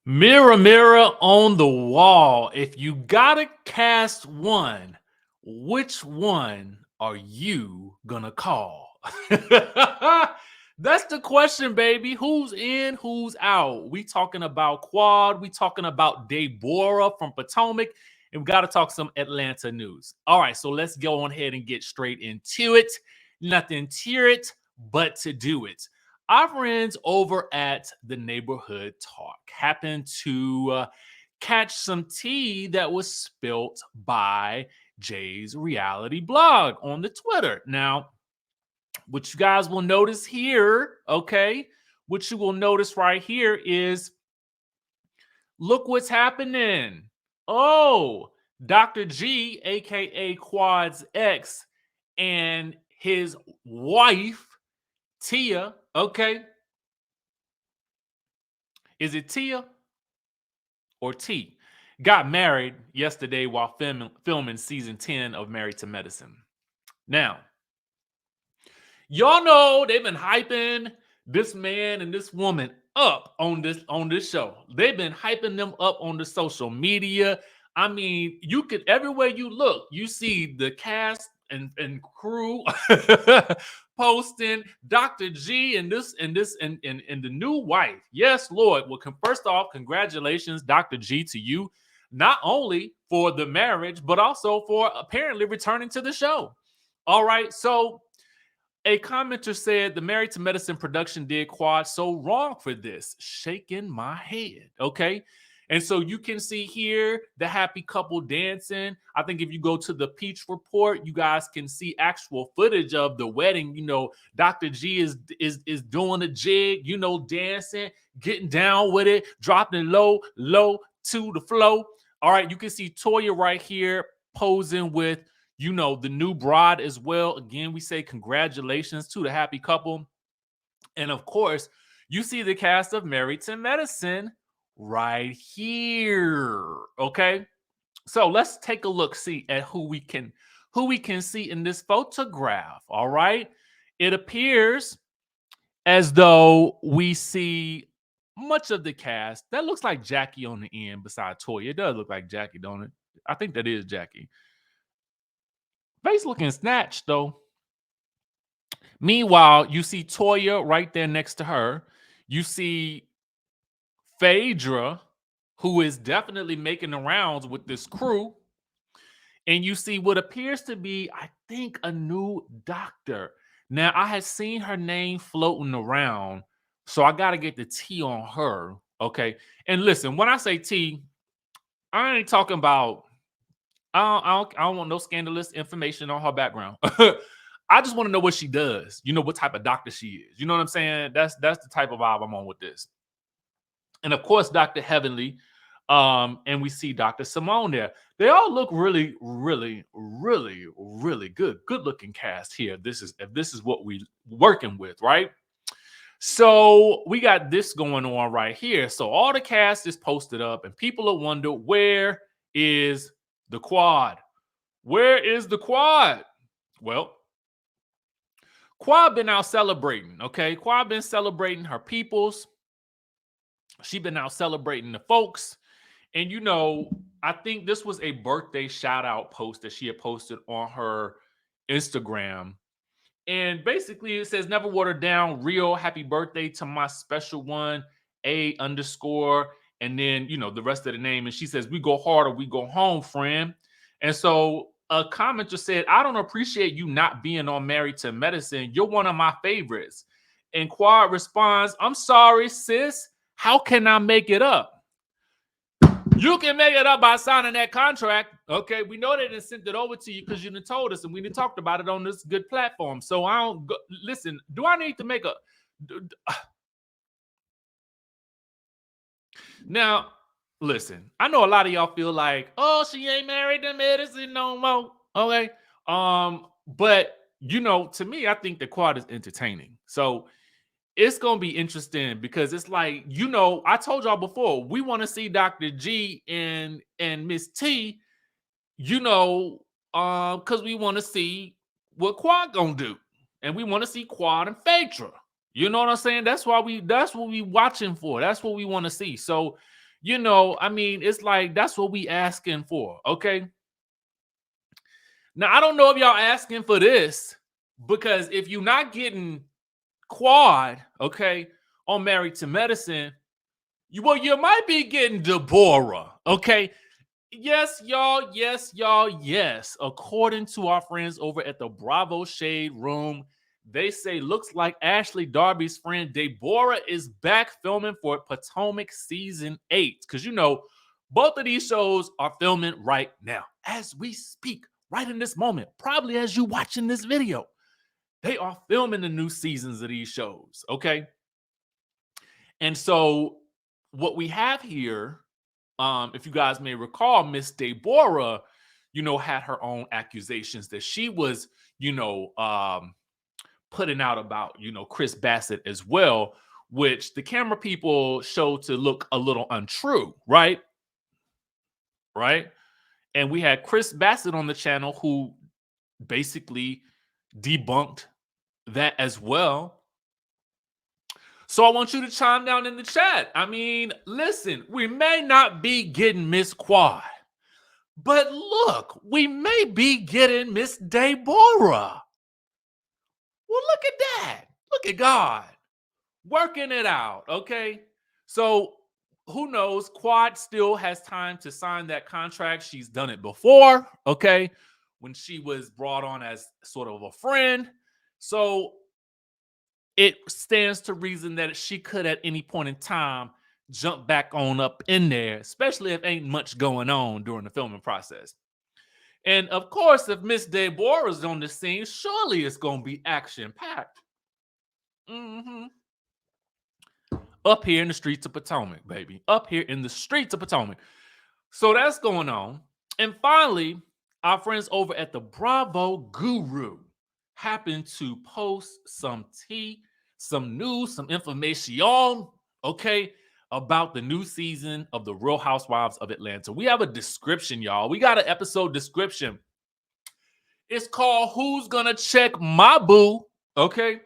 Mirror, mirror on the wall, if you gotta cast one, which one are you gonna call? That's the question, baby. Who's in, who's out? We talking about Quad, we talking about Deborah from Potomac, and we gotta talk some Atlanta news. All right, so let's go on ahead and get straight into it. Nothing to it, but to do it. Our friends over at the Neighborhood Talk happened to catch some tea that was spilt by Jay's reality blog on the Twitter. Now, what you guys will notice here, okay, what you will notice right here is look what's happening. Oh, Dr. G, aka Quad's ex, and his wife, Tia, okay. Is it Tia or T? Got married yesterday while filming season 10 of Married to Medicine. Now, y'all know they've been hyping this man and this woman up on this show. They've been hyping them up on the social media. I mean, you could everywhere you look, you see the cast and crew posting Dr. G and the new wife. Yes, Lord. Well, first off, congratulations, Dr. G, to you, not only for the marriage, but also for apparently returning to the show. All right, so a commenter said the Married to Medicine production did Quad so wrong for this. Shaking my head. Okay. And so you can see here the happy couple dancing. I think if you go to the Peach Report, you guys can see actual footage of the wedding. You know, Dr. G is doing a jig, you know, dancing, getting down with it, dropping low to the flow. All right, you can see Toya right here posing with, you know, the new bride as well. Again, we say congratulations to the happy couple. And of course, you see the cast of Married to Medicine right here. Okay. So let's take a look, see at who we can see in this photograph. All right. It appears as though we see much of the cast. That looks like Jackie on the end beside Toya. It does look like Jackie, don't it? I think that is Jackie. Face looking snatched though. Meanwhile, you see Toya right there next to her. You see Phaedra, who is definitely making the rounds with this crew. And you see what appears to be, I think, a new doctor. Now, I had seen her name floating around, so I got to get the T on her. Okay. And listen, when I say T, I ain't talking about, I don't want no scandalous information on her background. I just want to know what she does. You know, what type of doctor she is. You know what I'm saying? That's the type of vibe I'm on with this. And of course, Dr. Heavenly, and we see Dr. Simone there. They all look really, really, really, really good. Good looking cast here. This is what we working with, right? So we got this going on right here. So all the cast is posted up, and people will wonder, where is the Quad? Where is the Quad? Well, Quad been out celebrating, okay? Quad been celebrating her peoples. She been out celebrating the folks. And, you know, I think this was a birthday shout out post that she had posted on her Instagram. And basically it says, never water down, real happy birthday to my special one, A _ and then, you know, the rest of the name. And she says, we go hard or we go home, friend. And so a commenter said, I don't appreciate you not being on Married to Medicine. You're one of my favorites. And Quad responds, I'm sorry, sis. How can I make it up? You can make it up by signing that contract. Okay, we know they didn't send it over to you because you didn't told us and we didn't talked about it on this good platform. So I don't go, listen. Do I need to make a now? Listen, I know a lot of y'all feel like, oh, she ain't married to medicine no more. Okay, but you know, to me, I think the Quad is entertaining. So it's gonna be interesting because it's like, you know, I told y'all before, we want to see Dr. G and Miss T, you know, because we want to see what Quad gonna do, and we want to see Quad and Phaedra. You know what I'm saying? That's what we watching for. That's what we want to see. So, I mean, it's like that's what we asking for, okay? Now, I don't know if y'all asking for this, because if you're not getting Quad, okay, on Married to Medicine, you might be getting Deborah, okay? Yes, y'all. Yes, y'all. Yes. According to our friends over at the Bravo Shade Room, they say looks like Ashley Darby's friend Deborah is back filming for Potomac season 8. Because both of these shows are filming right now as we speak, right in this moment. Probably as you watching this video, they are filming the new seasons of these shows. Okay. And so what we have here, if you guys may recall, Miss Deborah, had her own accusations that she was, putting out about, Chris Bassett as well, which the camera people showed to look a little untrue, right? Right. And we had Chris Bassett on the channel who basically debunked that as well. So I want you to chime down in the chat. I mean, listen, we may not be getting Miss Quad, but look, we may be getting Miss Deborah. Well, look at that. Look at God working it out, okay? So who knows? Quad still has time to sign that contract. She's done it before, okay? When she was brought on as sort of a friend. So it stands to reason that she could at any point in time jump back on up in there, especially if ain't much going on during the filming process. And of course, if Miss Deborah's on the scene, surely it's going to be action-packed. Up here in the streets of Potomac, baby. Up here in the streets of Potomac. So that's going on. And finally, our friends over at the Bravo Guru happened to post some tea, some news, some information, okay, about the new season of the Real Housewives of Atlanta. We have a description, y'all. We got an episode description. It's called Who's Gonna Check My Boo, okay?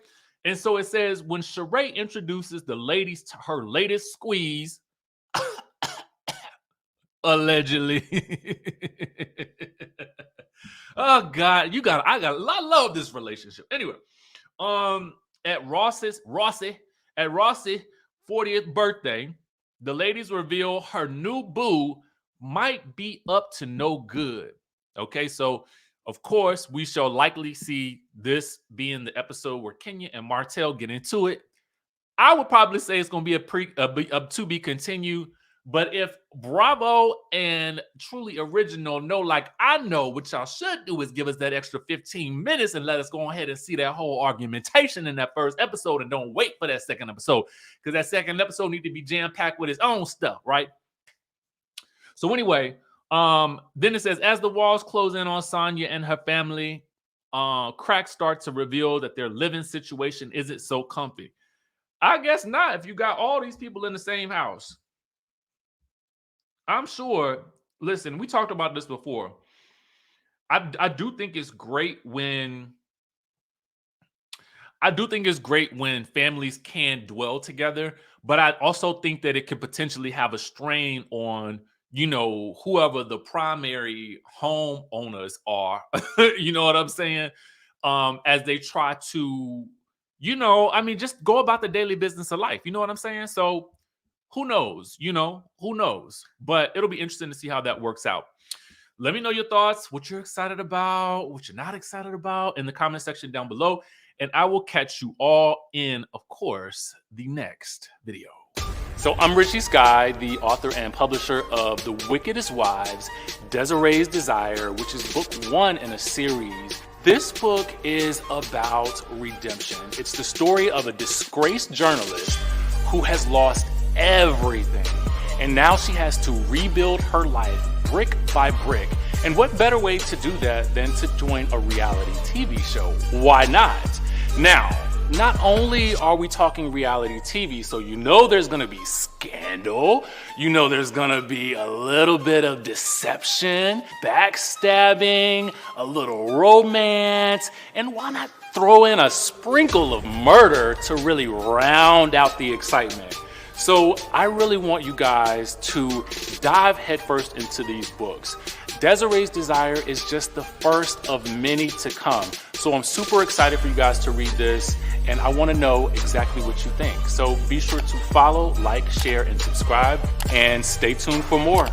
And so it says, when Sheree introduces the ladies to her latest squeeze, allegedly. Oh God, I love this relationship. Anyway, at Ross's 40th birthday, the ladies reveal her new boo might be up to no good. Okay, so of course we shall likely see this being the episode where Kenya and Martell get into it. I would probably say it's going to be a to be continued. But if Bravo and Truly Original know, like I know, what y'all should do is give us that extra 15 minutes and let us go ahead and see that whole argumentation in that first episode, and don't wait for that second episode, because that second episode need to be jam-packed with its own stuff, right? So anyway, then it says, as the walls close in on Sonya and her family, cracks start to reveal that their living situation isn't so comfy. I guess not if you got all these people in the same house. I'm sure, listen, we talked about this before. I do think it's great when families can dwell together, but I also think that it could potentially have a strain on, whoever the primary homeowners are. You know what I'm saying? As they try to, just go about the daily business of life. You know what I'm saying? So who knows? Who knows? But it'll be interesting to see how that works out. Let me know your thoughts, what you're excited about, what you're not excited about in the comment section down below. And I will catch you all in, of course, the next video. So I'm Richie Skye, the author and publisher of The Wickedest Wives, Desiree's Desire, which is book 1 in a series. This book is about redemption. It's the story of a disgraced journalist who has lost everything, and now she has to rebuild her life brick by brick. And what better way to do that than to join a reality TV show? Why not? Now, not only are we talking reality TV, so there's gonna be scandal, there's gonna be a little bit of deception, backstabbing, a little romance, and why not throw in a sprinkle of murder to really round out the excitement? So I really want you guys to dive headfirst into these books. Desiree's Desire is just the first of many to come. So I'm super excited for you guys to read this, and I want to know exactly what you think. So be sure to follow, like, share, and subscribe, and stay tuned for more.